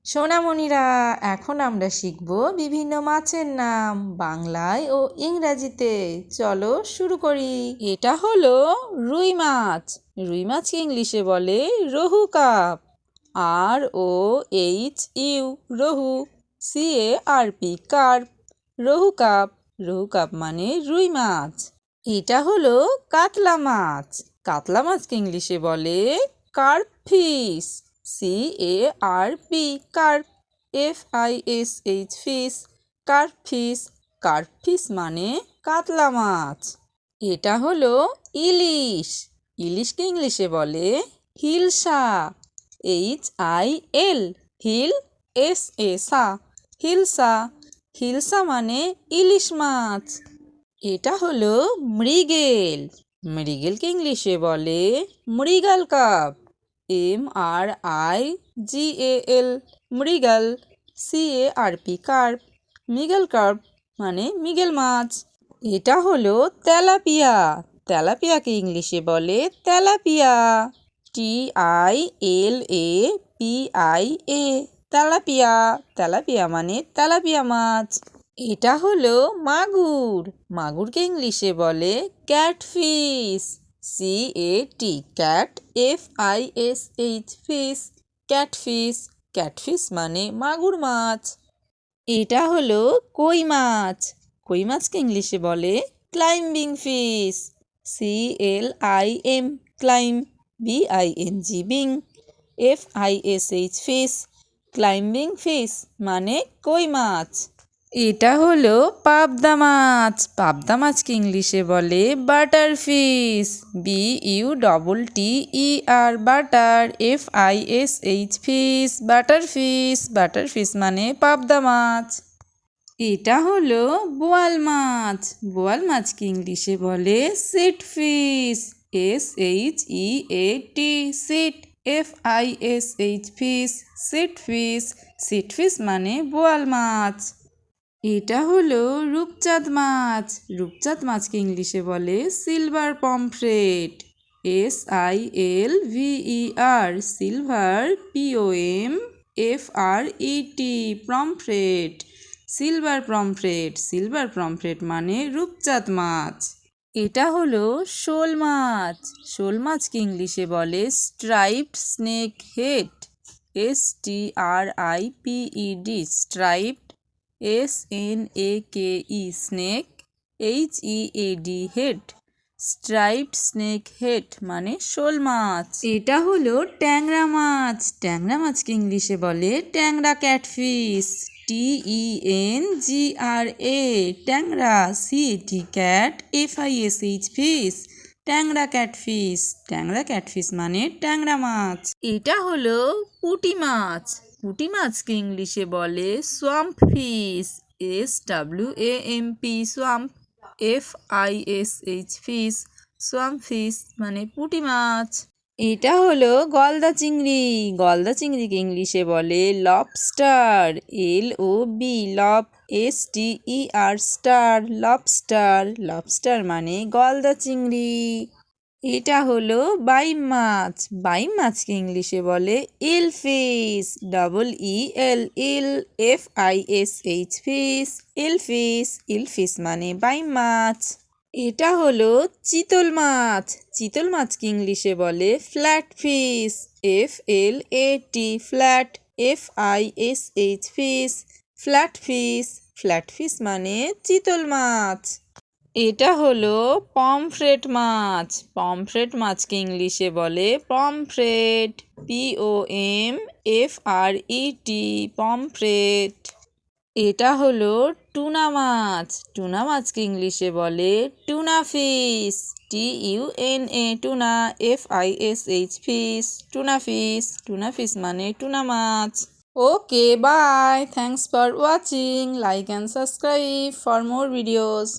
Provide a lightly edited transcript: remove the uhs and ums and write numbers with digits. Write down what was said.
সোনামণিরা, এখন আমরা শিখব বিভিন্ন মাছের নাম বাংলায় ও ইংরাজিতে। চলো শুরু করি। এটা হলো রুই মাছ। রুই মাছকে ইংলিশে বলে rohu carp. ROHU rohu, CARP carp. Rohu carp. Rohu carp মানে রুই মাছ। এটা হলো কাতলা মাছ। কাতলা মাছকে ইংলিশে বলে carp fish. CARP carp. FISH fish. Carp fish. Carp fish মানে কাতলা মাছ। এটা হলো ইলিশ। ইলিশকে ইংলিশে বলে হিলসা। HIL হিল SA হিলসা। হিলসা মানে ইলিশ মাছ। এটা হলো মৃগেল। মৃগেলকে ইংলিশে বলে মৃগেল কাপ। MRIGAL মৃগেল। CARP carp. মৃগেল কার্প মানে মৃগেল মাছ। এটা হলো তেলাপিয়া। তেলাপিয়াকে ইংলিশে বলে তেলাপিয়া। TILAPIA tilapia. তেলাপিয়া মানে তেলাপিয়া মাছ। এটা হলো মাগুর। মাগুরকে ইংলিশে বলে catfish. CAT cat. FISH fish. Catfish. Catfish মানে মাগুর মাছ। এটা হলো কই মাছ। কই মাছকে ইংলিশে বলে climbing fish. CLIM claim. BING being. FISH fish. Climbing fish মানে কই মাছ। এটা হলো পাবদা মাছ। পাবদা মাছকে ইংলিশে বলে butter fish. BUTTER butter. FISH fish. Butter fish. Butter fish মানে পাবদা মাছ। এটা হলো বোয়াল মাছ। বোয়াল মাছকে ইংলিশে বলে sheat fish. SHEAT sheat. FISH fish. Sheat fish. Sheat fish মানে বোয়াল মাছ। এটা হলো রূপচাঁদ মাছ। রূপচাঁদ মাছকে ইংলিশে বলে silver pomfret. SILVER silver. POMFRET pomfret. Silver pomfret. Silver pomfret মানে রূপচাঁদ মাছ। এটা হলো শোল মাছ। শোল মাছকে ইংলিশে বলে striped snake head. STRIPED striped. SNAKE snake. HEAD head. Striped snake head মানে শোল মাছ। এটা হলো ট্যাংরা মাছ। ট্যাংরা মাছকে ইংলিশে বলে ট্যাংরা ক্যাটফিশ। TENGRA ট্যাংরা। CAT cat. FISH fish. ট্যাংরা ক্যাটফিশ। ট্যাংরা ক্যাটফিশ মানে ট্যাংরা মাছ। এটা হলো পুঁটি মাছ। পুঁটি মাছকে ইংলিশে বলে swamp fish. SWAMP swamp. FISH fish. Swamp fish মানে পুঁটি মাছ। এটা হলো গলদা চিংড়ি। গলদা চিংড়িকে ইংলিশে বলে লবস্টার। LOB লব। STER star. লবস্টার। লবস্টার মানে গলদা চিংড়ি। এটা হলো বাইম মাছ। বাইম মাছকে ইংলিশে বলে eel fish. EEL eel. FISH fish. Eel fish. Eel fish মানে বাইম মাছ। এটা হলো চিতল মাছ। চিতল মাছকে ইংলিশে বলে flat fish. FLAT flat. FISH fish. Flat fish. Flat fish মানে চিতল মাছ। এটা হলো পমফ্রেট মাছ। পমফ্রেট মাছকে ইংলিশে বলে পমফ্রেট। POMFRET pomfret. এটা হলো টুনা মাছ। টুনা মাছকে ইংলিশে বলে tuna fish. TUNA tuna. FISH fish. Tuna fish. Tuna fish মানে tuna much. Okay, bye. Thanks for watching. Like and subscribe for more videos.